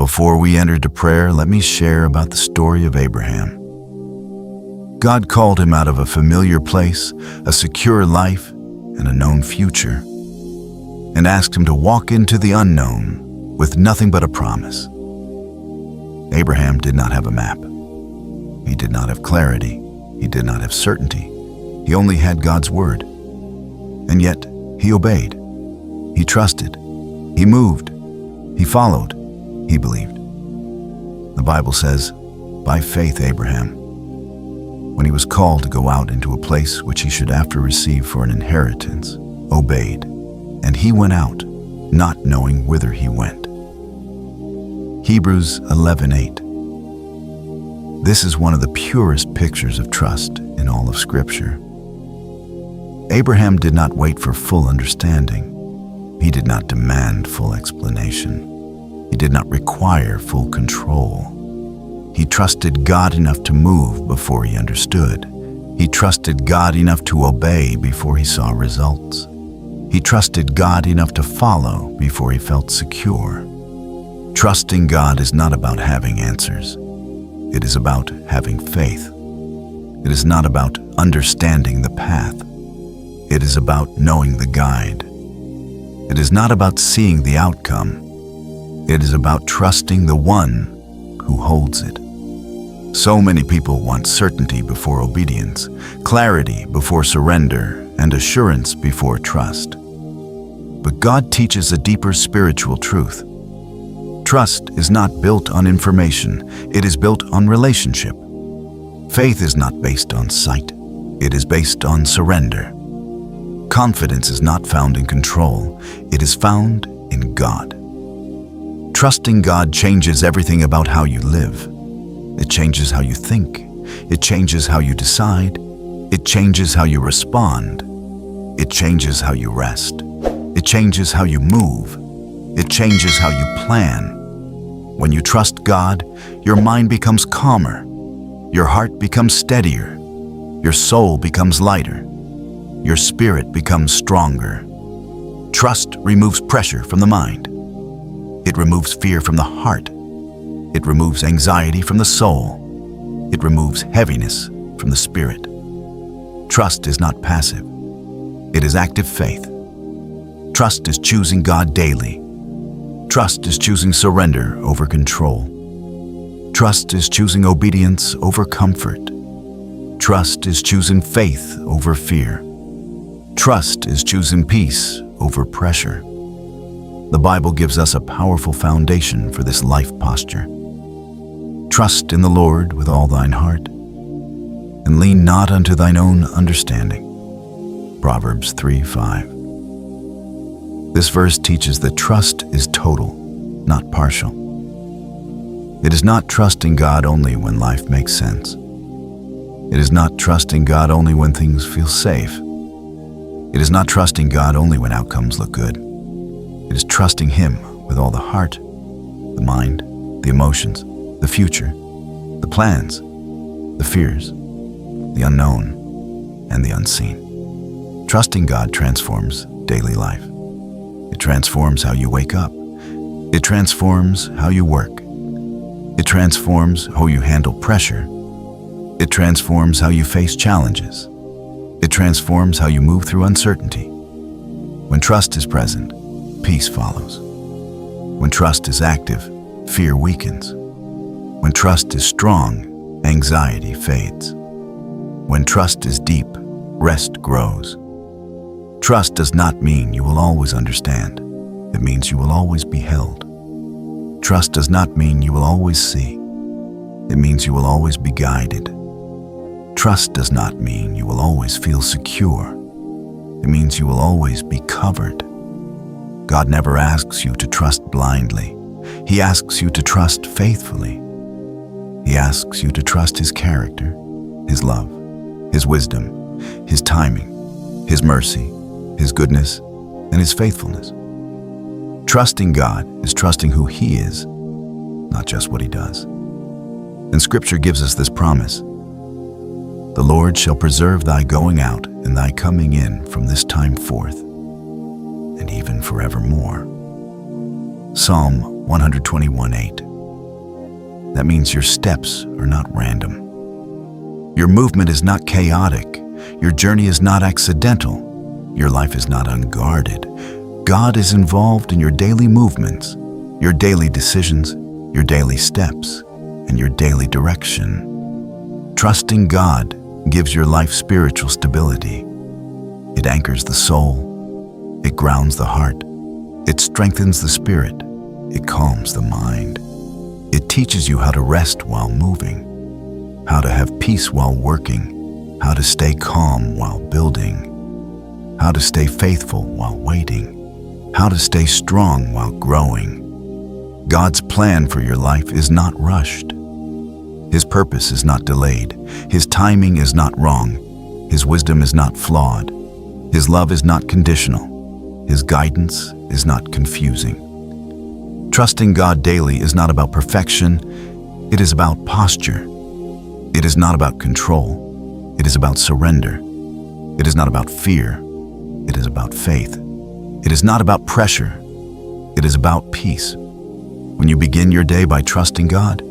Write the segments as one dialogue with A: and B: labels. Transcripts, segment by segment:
A: Before we enter to prayer, let me share about the story of Abraham. God called him out of a familiar place, a secure life, and a known future, and asked him to walk into the unknown with nothing but a promise. Abraham did not have a map. He did not have clarity. He did not have certainty. He only had God's word. And yet, he obeyed. He trusted. He moved. He followed. He believed. The Bible says, by faith Abraham, when he was called to go out into a place which he should after receive for an inheritance, obeyed, and he went out, not knowing whither he went. Hebrews 11:8. This is one of the purest pictures of trust in all of Scripture. Abraham did not wait for full understanding. He did not demand full explanation. He did not require full control. He trusted God enough to move before he understood. He trusted God enough to obey before he saw results. He trusted God enough to follow before he felt secure. Trusting God is not about having answers. It is about having faith. It is not about understanding the path. It is about knowing the guide. It is not about seeing the outcome. It is about trusting the one who holds it. So many people want certainty before obedience, clarity before surrender, and assurance before trust. But God teaches a deeper spiritual truth. Trust is not built on information, it is built on relationship. Faith is not based on sight, it is based on surrender. Confidence is not found in control, it is found in God. Trusting God changes everything about how you live. It changes how you think. It changes how you decide. It changes how you respond. It changes how you rest. It changes how you move. It changes how you plan. When you trust God, your mind becomes calmer. Your heart becomes steadier. Your soul becomes lighter. Your spirit becomes stronger. Trust removes pressure from the mind. It removes fear from the heart. It removes anxiety from the soul. It removes heaviness from the spirit. Trust is not passive. It is active faith. Trust is choosing God daily. Trust is choosing surrender over control. Trust is choosing obedience over comfort. Trust is choosing faith over fear. Trust is choosing peace over pressure. The Bible gives us a powerful foundation for this life posture. Trust in the Lord with all thine heart, and lean not unto thine own understanding. Proverbs 3:5. This verse teaches that trust is total, not partial. It is not trusting God only when life makes sense. It is not trusting God only when things feel safe. It is not trusting God only when outcomes look good. It is trusting Him with all the heart, the mind, the emotions, the future, the plans, the fears, the unknown, and the unseen. Trusting God transforms daily life. It transforms how you wake up. It transforms how you work. It transforms how you handle pressure. It transforms how you face challenges. It transforms how you move through uncertainty. When trust is present, peace follows. When trust is active, fear weakens. When trust is strong, anxiety fades. When trust is deep, rest grows. Trust does not mean you will always understand. It means you will always be held. Trust does not mean you will always see. It means you will always be guided. Trust does not mean you will always feel secure. It means you will always be covered. God never asks you to trust blindly. He asks you to trust faithfully. He asks you to trust His character, His love, His wisdom, His timing, His mercy, His goodness, and His faithfulness. Trusting God is trusting who He is, not just what He does. And Scripture gives us this promise. The Lord shall preserve thy going out and thy coming in from this time forth, and even forevermore. Psalm 121:8. That means your steps are not random. Your movement is not chaotic. Your journey is not accidental. Your life is not unguarded. God is involved in your daily movements, your daily decisions, your daily steps, and your daily direction. Trusting God gives your life spiritual stability. It anchors the soul. It grounds the heart. It strengthens the spirit. It calms the mind. It teaches you how to rest while moving, how to have peace while working, how to stay calm while building, how to stay faithful while waiting, how to stay strong while growing. God's plan for your life is not rushed. His purpose is not delayed. His timing is not wrong. His wisdom is not flawed. His love is not conditional. His guidance is not confusing. Trusting God daily is not about perfection. It is about posture. It is not about control. It is about surrender. It is not about fear. It is about faith. It is not about pressure. It is about peace. When you begin your day by trusting God,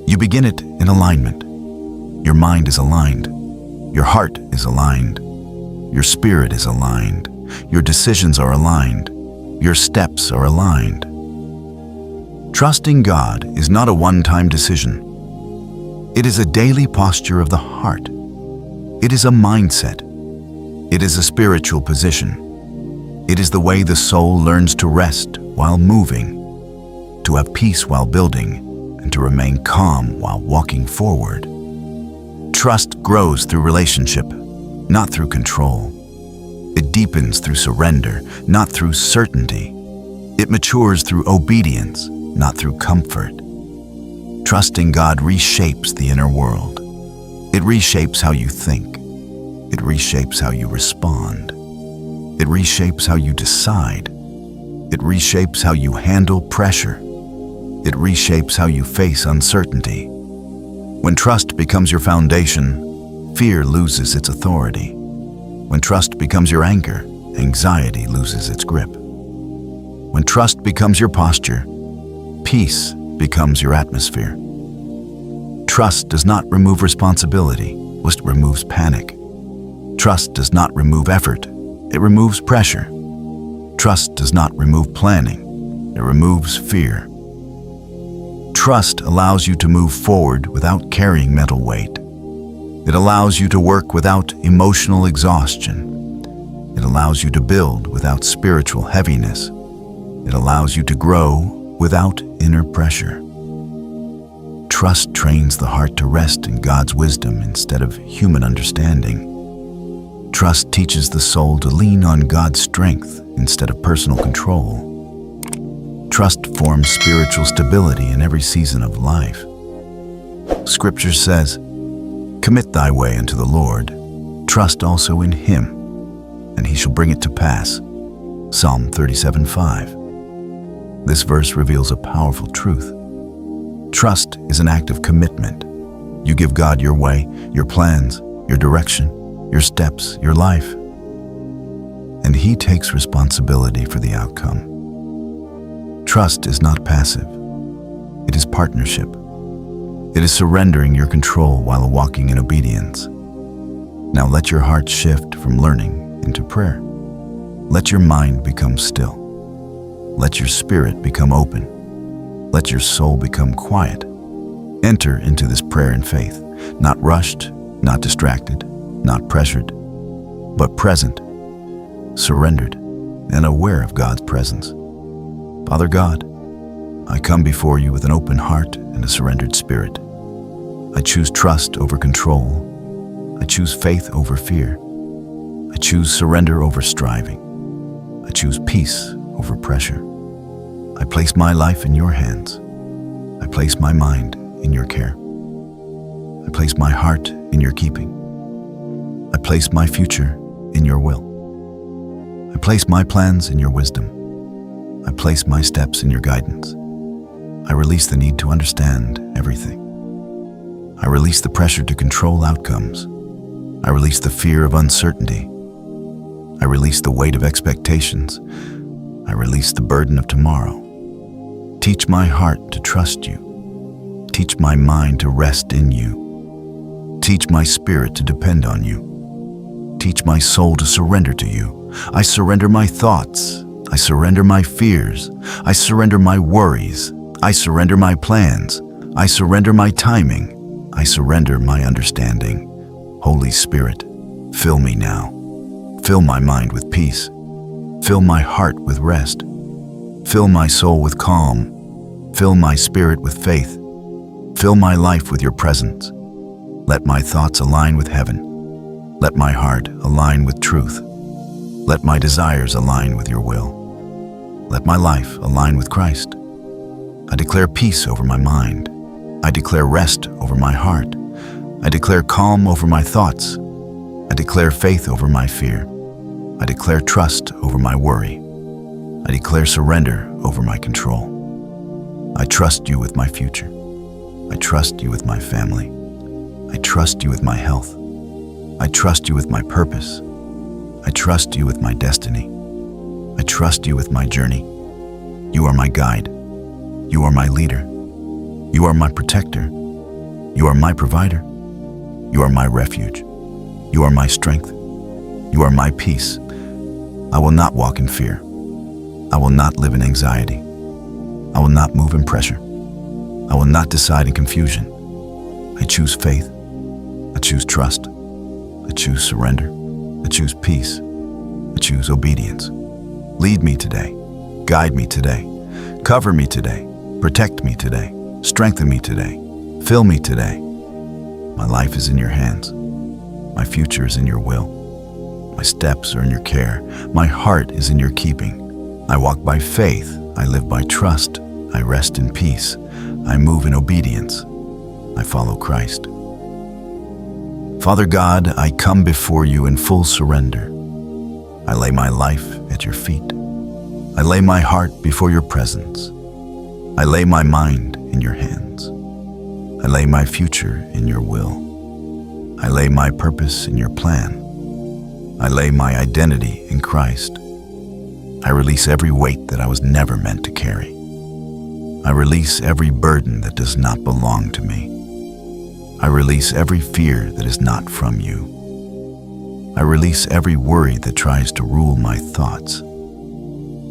A: you begin it in alignment. Your mind is aligned. Your heart is aligned. Your spirit is aligned. Your decisions are aligned. Your steps are aligned. Trusting God is not a one-time decision. It is a daily posture of the heart. It is a mindset. It is a spiritual position. It is the way the soul learns to rest while moving, to have peace while building, and to remain calm while walking forward. Trust grows through relationship, not through control. It deepens through surrender, not through certainty. It matures through obedience, not through comfort. Trusting God reshapes the inner world. It reshapes how you think. It reshapes how you respond. It reshapes how you decide. It reshapes how you handle pressure. It reshapes how you face uncertainty. When trust becomes your foundation, fear loses its authority. When trust becomes your anchor, anxiety loses its grip. When trust becomes your posture, peace becomes your atmosphere. Trust does not remove responsibility, it removes panic. Trust does not remove effort, it removes pressure. Trust does not remove planning, it removes fear. Trust allows you to move forward without carrying mental weight. It allows you to work without emotional exhaustion. It allows you to build without spiritual heaviness. It allows you to grow without inner pressure. Trust trains the heart to rest in God's wisdom instead of human understanding. Trust teaches the soul to lean on God's strength instead of personal control. Trust forms spiritual stability in every season of life. Scripture says, "Commit thy way unto the Lord, trust also in him, and he shall bring it to pass." Psalm 37:5. This verse reveals a powerful truth. Trust is an act of commitment. You give God your way, your plans, your direction, your steps, your life, and he takes responsibility for the outcome. Trust is not passive. It is partnership. It is surrendering your control while walking in obedience. Now let your heart shift from learning into prayer. Let your mind become still. Let your spirit become open. Let your soul become quiet. Enter into this prayer in faith, not rushed, not distracted, not pressured, but present, surrendered, and aware of God's presence. Father God, I come before you with an open heart and a surrendered spirit. I choose trust over control. I choose faith over fear. I choose surrender over striving. I choose peace over pressure. I place my life in your hands. I place my mind in your care. I place my heart in your keeping. I place my future in your will. I place my plans in your wisdom. I place my steps in your guidance. I release the need to understand everything. I release the pressure to control outcomes. I release the fear of uncertainty. I release the weight of expectations. I release the burden of tomorrow. Teach my heart to trust you. Teach my mind to rest in you. Teach my spirit to depend on you. Teach my soul to surrender to you. I surrender my thoughts. I surrender my fears. I surrender my worries. I surrender my plans. I surrender my timing. I surrender my understanding. Holy Spirit, fill me now. Fill my mind with peace. Fill my heart with rest. Fill my soul with calm. Fill my spirit with faith. Fill my life with your presence. Let my thoughts align with heaven. Let my heart align with truth. Let my desires align with your will. Let my life align with Christ. I declare peace over my mind. I declare rest over my heart. I declare calm over my thoughts. I declare faith over my fear. I declare trust over my worry. I declare surrender over my control. I trust you with my future. I trust you with my family. I trust you with my health. I trust you with my purpose. I trust you with my destiny. I trust you with my journey. You are my guide. You are my leader. You are my protector. You are my provider. You are my refuge. You are my strength. You are my peace. I will not walk in fear. I will not live in anxiety. I will not move in pressure. I will not decide in confusion. I choose faith. I choose trust. I choose surrender. I choose peace. I choose obedience. Lead me today. Guide me today. Cover me today. Protect me today. Strengthen me today. Fill me today. My life is in your hands. My future is in your will. My steps are in your care. My heart is in your keeping. I walk by faith. I live by trust. I rest in peace. I move in obedience. I follow Christ. Father God, I come before you in full surrender. I lay my life at your feet. I lay my heart before your presence. I lay my mind in your hands. I lay my future in your will. I lay my purpose in your plan. I lay my identity in Christ. I release every weight that I was never meant to carry. I release every burden that does not belong to me. I release every fear that is not from you. I release every worry that tries to rule my thoughts.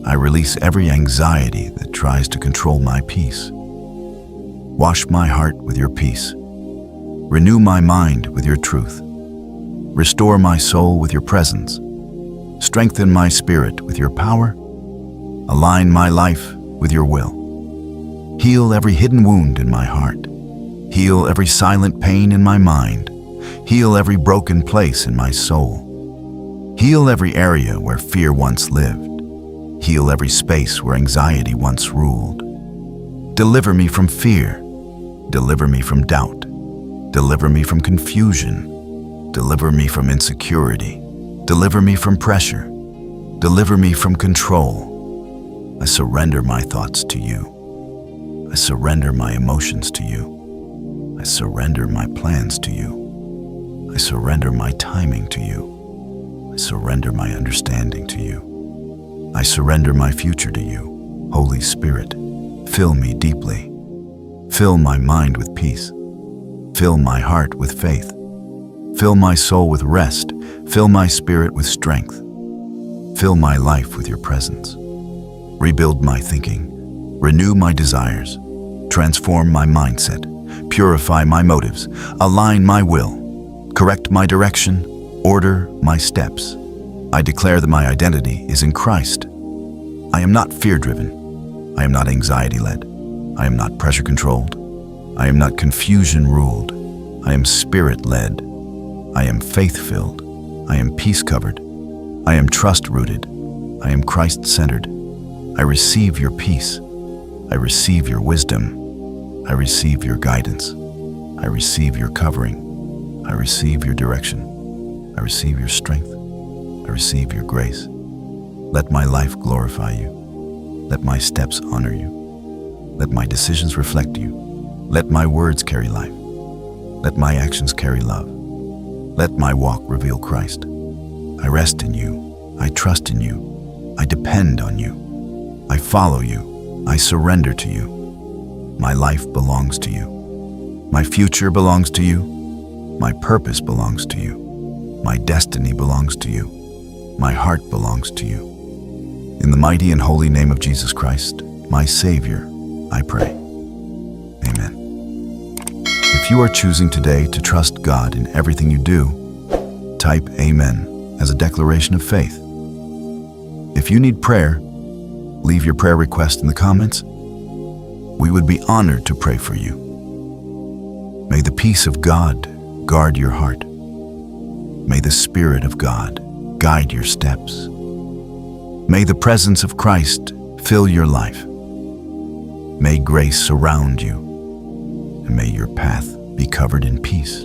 A: I release every anxiety that tries to control my peace. Wash my heart with your peace. Renew my mind with your truth. Restore my soul with your presence. Strengthen my spirit with your power. Align my life with your will. Heal every hidden wound in my heart. Heal every silent pain in my mind. Heal every broken place in my soul. Heal every area where fear once lived. Heal every space where anxiety once ruled. Deliver me from fear. Deliver me from doubt. Deliver me from confusion. Deliver me from insecurity. Deliver me from pressure. Deliver me from control. I surrender my thoughts to you. I surrender my emotions to you. I surrender my plans to you. I surrender my timing to you. I surrender my understanding to you. I surrender my future to you. Holy Spirit, fill me deeply. Fill my mind with peace. Fill my heart with faith. Fill my soul with rest. Fill my spirit with strength. Fill my life with your presence. Rebuild my thinking. Renew my desires. Transform my mindset. Purify my motives. Align my will. Correct my direction. Order my steps. I declare that my identity is in Christ. I am not fear-driven. I am not anxiety-led. I am not pressure-controlled. I am not confusion-ruled. I am spirit-led. I am faith-filled. I am peace-covered. I am trust-rooted. I am Christ-centered. I receive your peace. I receive your wisdom. I receive your guidance. I receive your covering. I receive your direction. I receive your strength. I receive your grace. Let my life glorify you. Let my steps honor you. Let my decisions reflect you. Let my words carry life. Let my actions carry love. Let my walk reveal Christ. I rest in you. I trust in you. I depend on you. I follow you. I surrender to you. My life belongs to you. My future belongs to you. My purpose belongs to you. My destiny belongs to you. My heart belongs to you. In the mighty and holy name of Jesus Christ, my Savior, I pray. Amen. If you are choosing today to trust God in everything you do, type Amen as a declaration of faith. If you need prayer, leave your prayer request in the comments. We would be honored to pray for you. May the peace of God guard your heart. May the Spirit of God guide your steps. May the presence of Christ fill your life. May grace surround you, and may your path be covered in peace.